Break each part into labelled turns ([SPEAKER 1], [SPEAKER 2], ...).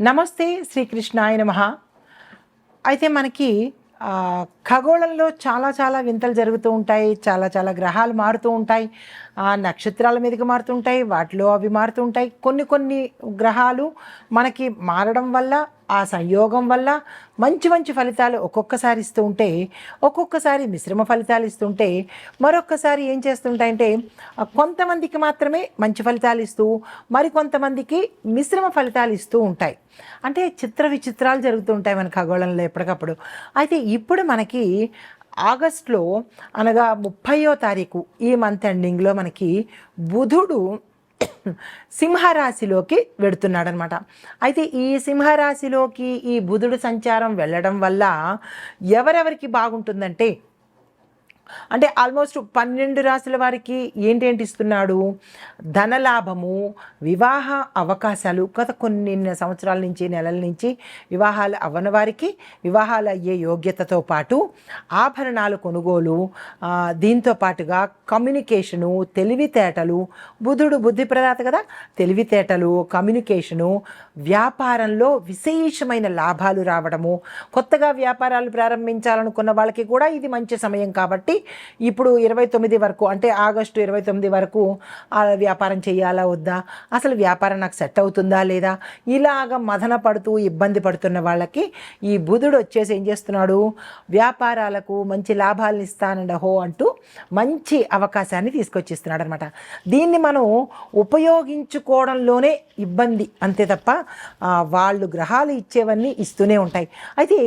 [SPEAKER 1] నమస్తే శ్రీకృష్ణాయ నమః. అయితే మనకి ఖగోళంలో చాలా వింతలు జరుగుతూ ఉంటాయి. చాలా గ్రహాలు మారుతూ ఉంటాయి. నక్షత్రాల మీదకి మారుతుంటాయి, వాటిలో అవి మారుతూ ఉంటాయి. కొన్ని గ్రహాలు మనకి మారడం వల్ల, ఆ సంయోగం వల్ల మంచి ఫలితాలు ఒక్కొక్కసారి ఇస్తూ ఉంటే, ఒక్కొక్కసారి మిశ్రమ ఫలితాలు ఇస్తుంటే, మరొక్కసారి ఏం చేస్తుంటాయంటే కొంతమందికి మాత్రమే మంచి ఫలితాలు ఇస్తూ మరికొంతమందికి మిశ్రమ ఫలితాలు ఇస్తూ ఉంటాయి. అంటే చిత్ర విచిత్రాలు జరుగుతూ ఉంటాయి మన ఖగోళంలో ఎప్పటికప్పుడు. అయితే ఇప్పుడు మనకి ఆగస్టులో అనగా 30వ తారీఖు ఈ మంత్ ఎండింగ్లో మనకి బుధుడు సింహరాశిలోకి వెడుతున్నాడనమాట. అయితే ఈ సింహరాశిలోకి ఈ బుధుడు సంచారం వెళ్ళడం వల్ల ఎవరెవరికి బాగుంటుందంటే, అంటే ఆల్మోస్ట్ 12 రాశుల వారికి ఏంటేంటి ఇస్తున్నాడు? ధనలాభము, వివాహ అవకాశాలు. గత కొన్ని సంవత్సరాల నుంచి, నెలల నుంచి వివాహాలు అవ్వని వారికి వివాహాలు అయ్యే యోగ్యతతో పాటు ఆభరణాలు కొనుగోలు, దీంతో పాటుగా కమ్యూనికేషను, తెలివితేటలు. బుధుడు బుద్ధి ప్రదాత కదా. తెలివితేటలు, కమ్యూనికేషను, వ్యాపారంలో విశేషమైన లాభాలు రావడము. కొత్తగా వ్యాపారాలు ప్రారంభించాలనుకున్న వాళ్ళకి కూడా ఇది మంచి సమయం కాబట్టి ఇప్పుడు 29 వరకు, అంటే ఆగస్టు 29 వరకు వ్యాపారం చేయాలా వద్దా, అసలు వ్యాపారం నాకు సెట్ అవుతుందా లేదా, ఇలాగ మదన పడుతూ ఇబ్బంది పడుతున్న వాళ్ళకి ఈ బుధుడు వచ్చేసి ఏం చేస్తున్నాడు? వ్యాపారాలకు మంచి లాభాలను ఇస్తానండహో అంటూ మంచి అవకాశాన్ని తీసుకొచ్చిస్తున్నాడు అనమాట. దీన్ని మనం ఉపయోగించుకోవడంలోనే ఇబ్బంది అంతే తప్ప వాళ్ళు గ్రహాలు ఇచ్చేవన్నీ ఇస్తూనే ఉంటాయి. అయితే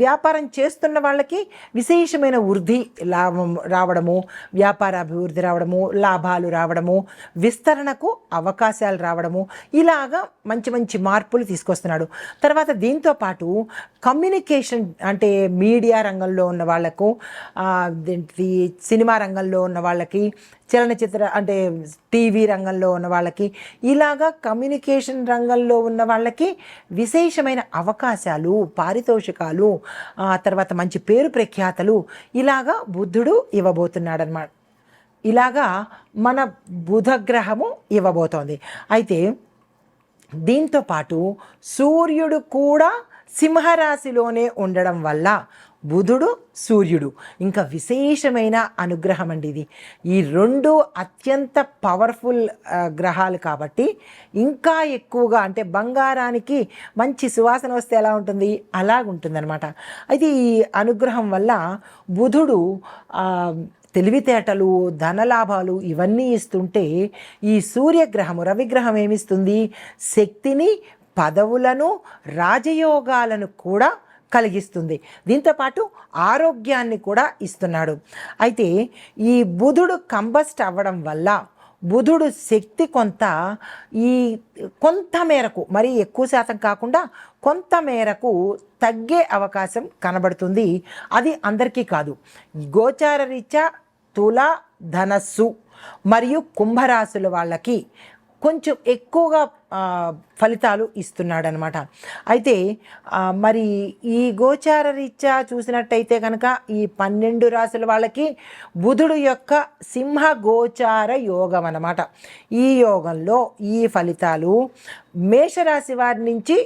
[SPEAKER 1] వ్యాపారం చేస్తున్న వాళ్ళకి విశేషమైన వృద్ధి లాభం రావడము, వ్యాపార అభివృద్ధి రావడము, లాభాలు రావడము, విస్తరణకు అవకాశాలు రావడము, ఇలాగా మంచి మార్పులు తీసుకొస్తున్నాడు. తర్వాత దీంతో పాటు కమ్యూనికేషన్, అంటే మీడియా రంగంలో ఉన్న వాళ్లకు, సినిమా రంగంలో ఉన్న వాళ్ళకి, చలనచిత్ర అంటే టీవీ రంగంలో ఉన్న వాళ్ళకి, ఇలాగా కమ్యూనికేషన్ రంగంలో ఉన్న వాళ్ళకి విశేషమైన అవకాశాలు, పారితోషికాలు, తర్వాత మంచి పేరు ప్రఖ్యాతలు ఇలాగా బుధుడు ఇవ్వబోతున్నాడనమాట. ఇలాగా మన బుధగ్రహము ఇవ్వబోతోంది. అయితే దీంతో పాటు సూర్యుడు కూడా సింహరాశిలోనే ఉండడం వల్ల బుధుడు, సూర్యుడు ఇంకా విశేషమైన అనుగ్రహం అండి ఇది. ఈ రెండు అత్యంత పవర్ఫుల్ గ్రహాలు కాబట్టి ఇంకా ఎక్కువగా, అంటే బంగారానికి మంచి సువాసన వస్తే ఎలా ఉంటుంది అలాగుంటుందన్నమాట. అయితే ఈ అనుగ్రహం వల్ల బుధుడు తెలివితేటలు, ధనలాభాలు ఇవన్నీ ఇస్తుంటే, ఈ సూర్యగ్రహము, రవిగ్రహం ఏమిస్తుంది? శక్తిని, పదవులను, రాజయోగాలను కూడా కలిగిస్తుంది. దీంతోపాటు ఆరోగ్యాన్ని కూడా ఇస్తున్నాడు. అయితే ఈ బుధుడు కంబస్ట్ అవ్వడం వల్ల బుధుడు శక్తి కొంత మేరకు, మరి ఎక్కువ శాతం కాకుండా కొంత మేరకు తగ్గే అవకాశం కనబడుతుంది. అది అందరికీ కాదు. గోచార రీత్యా తుల, ధనస్సు మరియు కుంభరాశుల వాళ్ళకి కొంచెం ఎక్కువగా ఫలితాలు ఇస్తున్నాడనమాట. అయితే మరి ఈ గోచార రీత్యా చూసినట్టయితే కనుక ఈ 12 రాశుల వాళ్ళకి బుధుడు యొక్క సింహ గోచార యోగం అన్నమాట. ఈ యోగంలో ఈ ఫలితాలు మేషరాశి వారి నుంచి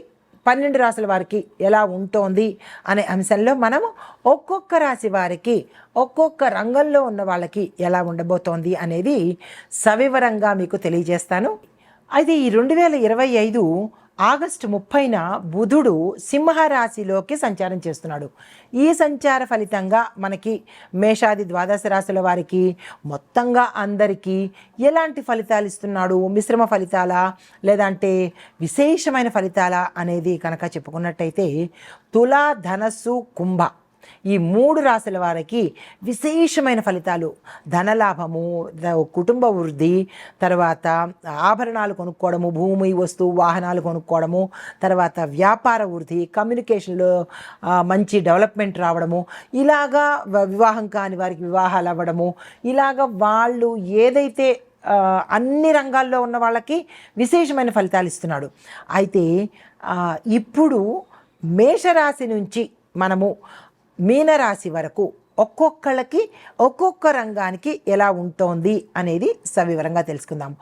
[SPEAKER 1] 12 రాశుల వారికి ఎలా ఉంటోంది అనే అంశంలో మనము ఒక్కొక్క రాశి వారికి, ఒక్కొక్క రంగంలో ఉన్న వాళ్ళకి ఎలా ఉండబోతోంది అనేది సవివరంగా మీకు తెలియజేస్తాను. అయితే ఈ 2025 ఆగస్టు 30న బుధుడు సింహరాశిలోకి సంచారం చేస్తున్నాడు. ఈ సంచార ఫలితంగా మనకి మేషాది ద్వాదశ రాశుల వారికి మొత్తంగా అందరికీ ఎలాంటి ఫలితాలు ఇస్తున్నాడు? మిశ్రమ ఫలితాలా లేదంటే విశేషమైన ఫలితాలా అనేది కనుక చెప్పుకున్నట్టయితే, తుల, ధనస్సు, కుంభ ఈ 3 రాశుల వారికి విశేషమైన ఫలితాలు, ధనలాభము, కుటుంబ వృద్ధి, తర్వాత ఆభరణాలు కొనుక్కోవడము, భూమి, వస్తువు, వాహనాలు కొనుక్కోవడము, తర్వాత వ్యాపార వృద్ధి, కమ్యూనికేషన్లో మంచి డెవలప్మెంట్ రావడము, ఇలాగా వివాహం కాని వారికి వివాహాలు అవ్వడము, ఇలాగా వాళ్ళు ఏదైతే అన్ని రంగాల్లో ఉన్న వాళ్ళకి విశేషమైన ఫలితాలు ఇస్తున్నాడు. అయితే ఇప్పుడు మేషరాశి నుంచి మనము మీనరాశి వరకు ఒక్కొక్కళ్ళకి ఒక్కొక్క రంగానికి ఎలా ఉంటోంది అనేది సవివరంగా తెలుసుకుందాము.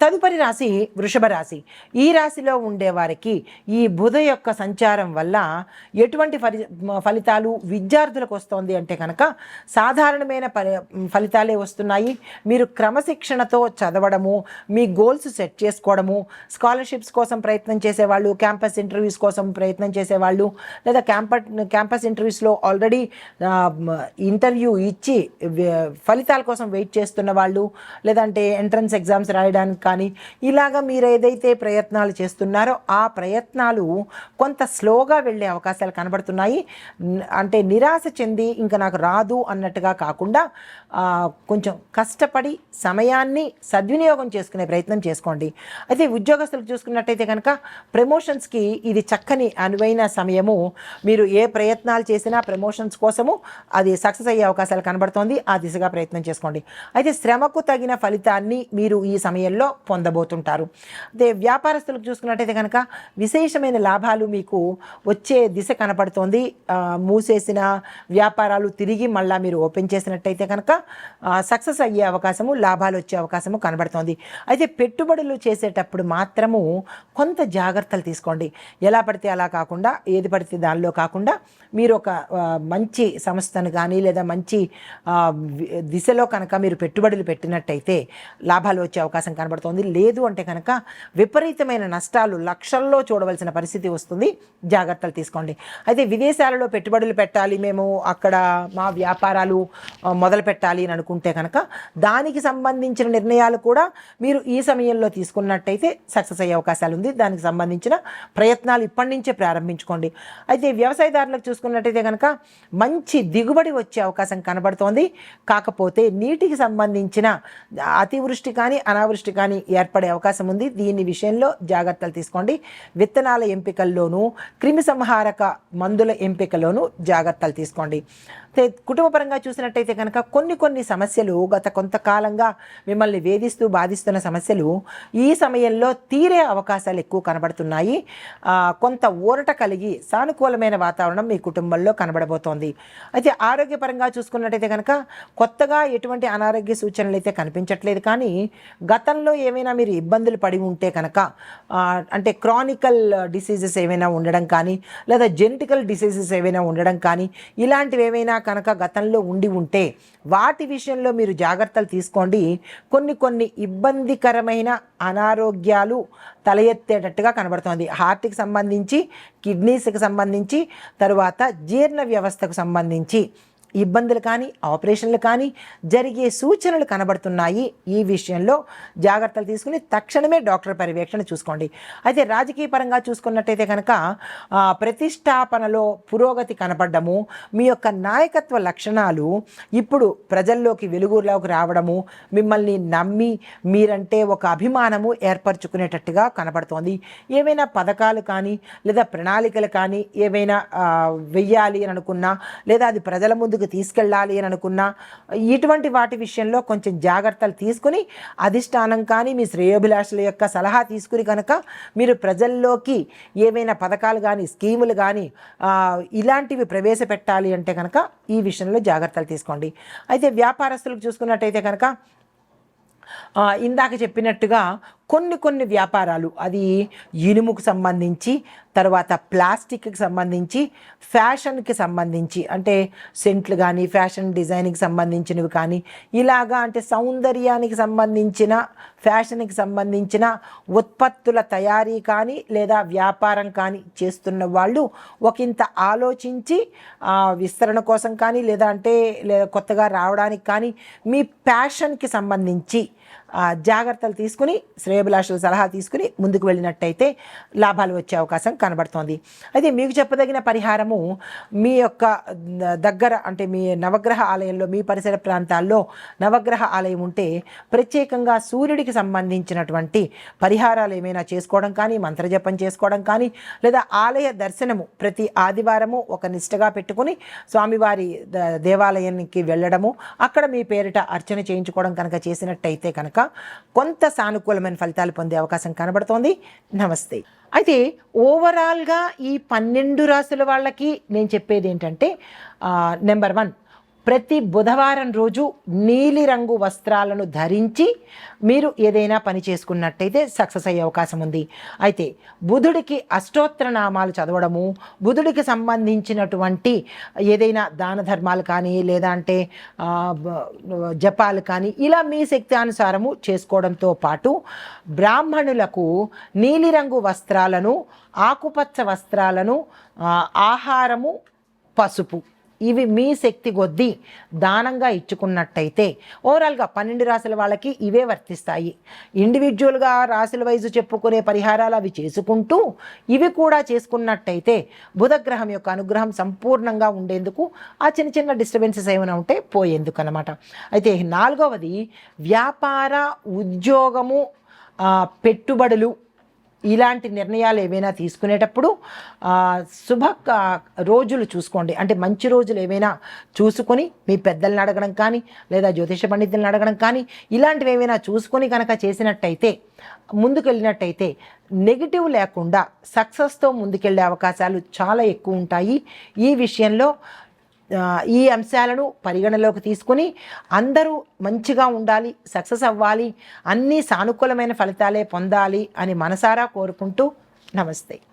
[SPEAKER 1] తదుపరి రాశి వృషభ రాశి. ఈ రాశిలో ఉండేవారికి ఈ బుధ యొక్క సంచారం వల్ల ఎటువంటి ఫలితాలు విద్యార్థులకు వస్తుంది అంటే కనుక సాధారణమైన ఫలితాలే వస్తున్నాయి. మీరు క్రమశిక్షణతో చదవడము, మీ గోల్స్ సెట్ చేసుకోవడము, స్కాలర్షిప్స్ కోసం ప్రయత్నం చేసేవాళ్ళు, క్యాంపస్ ఇంటర్వ్యూస్ కోసం ప్రయత్నం చేసేవాళ్ళు, లేదా క్యాంపస్ ఇంటర్వ్యూస్లో ఆల్రెడీ ఇంటర్వ్యూ ఇచ్చి ఫలితాల కోసం వెయిట్ చేస్తున్న వాళ్ళు, లేదంటే ఎంట్రన్స్ ఎగ్జామ్స్ రాయడానికి కానీ ఇలాగా మీరు ఏదైతే ప్రయత్నాలు చేస్తున్నారో ఆ ప్రయత్నాలు కొంత స్లోగా వెళ్ళే అవకాశాలు కనబడుతున్నాయి. అంటే నిరాశ చెంది ఇంకా నాకు రాదు అన్నట్టుగా కాకుండా కొంచెం కష్టపడి సమయాన్ని సద్వినియోగం చేసుకునే ప్రయత్నం చేసుకోండి. అయితే ఉద్యోగస్తులకు చూసుకున్నట్టయితే కనుక ప్రమోషన్స్కి ఇది చక్కని అనువైన సమయము. మీరు ఏ ప్రయత్నాలు చేసినా ప్రమోషన్స్ కోసము అది సక్సెస్ అయ్యే అవకాశాలు కనబడుతోంది. ఆ దిశగా ప్రయత్నం చేసుకోండి. అయితే శ్రమకు తగిన ఫలితాన్ని మీరు ఈ సమయంలో పొందబోతుంటారు. అదే వ్యాపారస్తులకు చూసుకున్నట్టయితే కనుక విశేషమైన లాభాలు మీకు వచ్చే దిశ కనపడుతోంది. మూసేసిన వ్యాపారాలు తిరిగి మళ్ళీ మీరు ఓపెన్ చేసినట్టయితే కనుక సక్సెస్ అయ్యే అవకాశము, లాభాలు వచ్చే అవకాశము కనబడుతోంది. అయితే పెట్టుబడులు చేసేటప్పుడు మాత్రము కొంత జాగ్రత్తలు తీసుకోండి. ఎలా పడితే అలా కాకుండా, ఏది పడితే దానిలో కాకుండా మీరు ఒక మంచి సంస్థను కానీ లేదా మంచి దిశలో కనుక మీరు పెట్టుబడులు పెట్టినట్టయితే లాభాలు వచ్చే అవకాశం కనబడుతోంది. లేదు అంటే కనుక విపరీతమైన నష్టాలు లక్షల్లో చూడవలసిన పరిస్థితి వస్తుంది. జాగ్రత్తలు తీసుకోండి. అయితే విదేశాలలో పెట్టుబడులు పెట్టాలి, మేము అక్కడ మా వ్యాపారాలు మొదలు పెట్టాలి అని అనుకుంటే కనుక దానికి సంబంధించిన నిర్ణయాలు కూడా మీరు ఈ సమయంలో తీసుకున్నట్టయితే సక్సెస్ అయ్యే అవకాశాలు ఉంది. దానికి సంబంధించిన ప్రయత్నాలు ఇప్పటి నుంచే ప్రారంభించుకోండి. అయితే వ్యవసాయదారులకు చూసుకున్నట్టయితే కనుక మంచి దిగుబడి వచ్చే అవకాశం కనబడుతోంది. కాకపోతే నీటికి సంబంధించిన అతివృష్టి కానీ అనావృష్టి కానీ ఏర్పడే అవకాశం ఉంది. దీని విషయంలో జాగ్రత్తలు తీసుకోండి. విత్తనాల ఎంపికల్లోనూ క్రిమి సంహారక మందుల ఎంపికలోనూ జాగ్రత్తలు తీసుకోండి. కుటుంబపరంగా చూసినట్టయితే కనుక కొన్ని సమస్యలు గత కొంతకాలంగా మిమ్మల్ని వేధిస్తూ బాధిస్తున్న సమస్యలు ఈ సమయంలో తీరే అవకాశాలు ఎక్కువ కనబడుతున్నాయి. కొంత ఊరట కలిగి సానుకూలమైన వాతావరణం మీ కుటుంబంలో కనబడబోతోంది. అయితే ఆరోగ్యపరంగా చూసుకున్నట్టయితే కనుక కొత్తగా ఎటువంటి అనారోగ్య సూచనలు అయితే కనిపించట్లేదు. కానీ గతంలో ఏమైనా మీరు ఇబ్బందులు పడి ఉంటే కనుక అంటే క్రానికల్ డిసీజెస్ ఏమైనా ఉండడం కానీ లేదా జెనెటికల్ డిసీజెస్ ఏమైనా ఉండడం కానీ ఇలాంటివి ఏమైనా కనుక గతంలో ఉండి ఉంటే వాటి విషయంలో మీరు జాగ్రత్తలు తీసుకోండి. కొన్ని ఇబ్బందికరమైన అనారోగ్యాలు తల ఎత్తేటట్టుగా కనబడుతోంది. హార్ట్కి సంబంధించి, కిడ్నీస్కి సంబంధించి, తరువాత జీర్ణ వ్యవస్థకు సంబంధించి ఇబ్బందులు కానీ ఆపరేషన్లు కానీ జరిగే సూచనలు కనబడుతున్నాయి. ఈ విషయంలో జాగ్రత్తలు తీసుకుని తక్షణమే డాక్టర్ పర్యవేక్షణ చూసుకోండి. అయితే రాజకీయ పరంగా చూసుకున్నట్టయితే కనుక ప్రతిష్టాపనలో పురోగతి కనపడము, మీ యొక్క నాయకత్వ లక్షణాలు ఇప్పుడు ప్రజల్లోకి వెలుగులోకి రావడము, మిమ్మల్ని నమ్మి మీరంటే ఒక అభిమానము ఏర్పరచుకునేటట్టుగా కనపడుతోంది. ఏవైనా పథకాలు కానీ లేదా ప్రణాళికలు కానీ ఏవైనా వెయ్యాలి అని అనుకున్నా లేదా అది ప్రజల ముందు తీసుకెళ్ళాలి అని అనుకున్నా ఇటువంటి వాటి విషయంలో కొంచెం జాగ్రత్తలు తీసుకుని అధిష్టానం కానీ మీ శ్రేయోభిలాషుల యొక్క సలహా తీసుకుని కనుక మీరు ప్రజల్లోకి ఏవైనా పథకాలు కానీ స్కీములు కానీ ఇలాంటివి ప్రవేశపెట్టాలి అంటే కనుక ఈ విషయంలో జాగ్రత్తలు తీసుకోండి. అయితే వ్యాపారస్తులకు చూసుకున్నట్టయితే కనుక ఇందాక చెప్పినట్టుగా కొన్ని వ్యాపారాలు అది ఇనుముకు సంబంధించి, తర్వాత ప్లాస్టిక్కి సంబంధించి, ఫ్యాషన్కి సంబంధించి అంటే సెంట్లు కానీ ఫ్యాషన్ డిజైనింగ్కి సంబంధించినవి కానీ ఇలాగా అంటే సౌందర్యానికి సంబంధించిన ఫ్యాషన్కి సంబంధించిన ఉత్పత్తుల తయారీ కానీ లేదా వ్యాపారం కానీ చేస్తున్న వాళ్ళు ఒకంత ఆలోచించి విస్తరణ కోసం కానీ లేదా అంటే కొత్తగా రావడానికి కానీ మీ ప్యాషన్కి సంబంధించి జాగ్రత్తలు తీసుకుని శ్రేయోభిలాషుల సలహా తీసుకుని ముందుకు వెళ్ళినట్టయితే లాభాలు వచ్చే అవకాశం కనబడుతోంది. అయితే మీకు చెప్పదగిన పరిహారము మీ యొక్క దగ్గర అంటే మీ నవగ్రహ ఆలయంలో మీ పరిసర ప్రాంతాల్లో నవగ్రహ ఆలయం ఉంటే ప్రత్యేకంగా సూర్యుడికి సంబంధించినటువంటి పరిహారాలు ఏమైనా చేసుకోవడం కానీ మంత్రజపం చేసుకోవడం కానీ లేదా ఆలయ దర్శనము ప్రతి ఆదివారము ఒక నిష్టగా పెట్టుకుని స్వామివారి దేవాలయానికి వెళ్ళడము అక్కడ మీ పేరిట అర్చన చేయించుకోవడం కనుక చేసినట్టయితే కనుక కొంత సానుకూలమైన ఫలితాలు పొందే అవకాశం కనబడుతోంది. నమస్తే. అయితే ఓవరాల్గా ఈ 12 రాసుల వాళ్ళకి నేను చెప్పేది ఏంటంటే నెంబర్ 1 ప్రతి బుధవారం రోజు నీలిరంగు వస్త్రాలను ధరించి మీరు ఏదైనా పని చేసుకున్నట్టయితే సక్సెస్ అయ్యే అవకాశం ఉంది. అయితే బుధుడికి అష్టోత్తర నామాలు చదవడము, బుధుడికి సంబంధించినటువంటి ఏదైనా దాన ధర్మాలు కానీ లేదా అంటే జపాలు కానీ ఇలా మీ శక్తి అనుసారము చేసుకోవడంతో పాటు బ్రాహ్మణులకు నీలిరంగు వస్త్రాలను, ఆకుపచ్చ వస్త్రాలను, ఆహారము, పసుపు ఇవి మీ శక్తి కొద్దీ దానంగా ఇచ్చుకున్నట్టయితే ఓవరాల్గా 12 రాశుల వాళ్ళకి ఇవే వర్తిస్తాయి. ఇండివిజువల్గా రాశుల వైజు చెప్పుకునే పరిహారాలు అవి చేసుకుంటూ ఇవి కూడా చేసుకున్నట్టయితే బుధగ్రహం యొక్క అనుగ్రహం సంపూర్ణంగా ఉండేందుకు ఆ చిన్న చిన్న డిస్టర్బెన్సెస్ ఏమైనా ఉంటే పోయేందుకు అన్నమాట. అయితే 4వది వ్యాపార, ఉద్యోగము, పెట్టుబడులు ఇలాంటి నిర్ణయాలు ఏవైనా తీసుకునేటప్పుడు శుభ రోజులు చూసుకోండి. అంటే మంచి రోజులు ఏవైనా చూసుకొని మీ పెద్దల్ని అడగడం కానీ లేదా జ్యోతిష పండితులను అడగడం కానీ ఇలాంటివి ఏవైనా చూసుకొని కనుక చేసినట్టయితే ముందుకెళ్ళినట్టయితే నెగిటివ్ లేకుండా సక్సెస్తో ముందుకెళ్ళే అవకాశాలు చాలా ఎక్కువ ఉంటాయి. ఈ విషయంలో ఈ అంశాలను పరిగణలోకి తీసుకొని అందరూ మంచిగా ఉండాలి, సక్సెస్ అవ్వాలి, అన్నీ సానుకూలమైన ఫలితాలే పొందాలి అని మనసారా కోరుకుంటూ నమస్తే.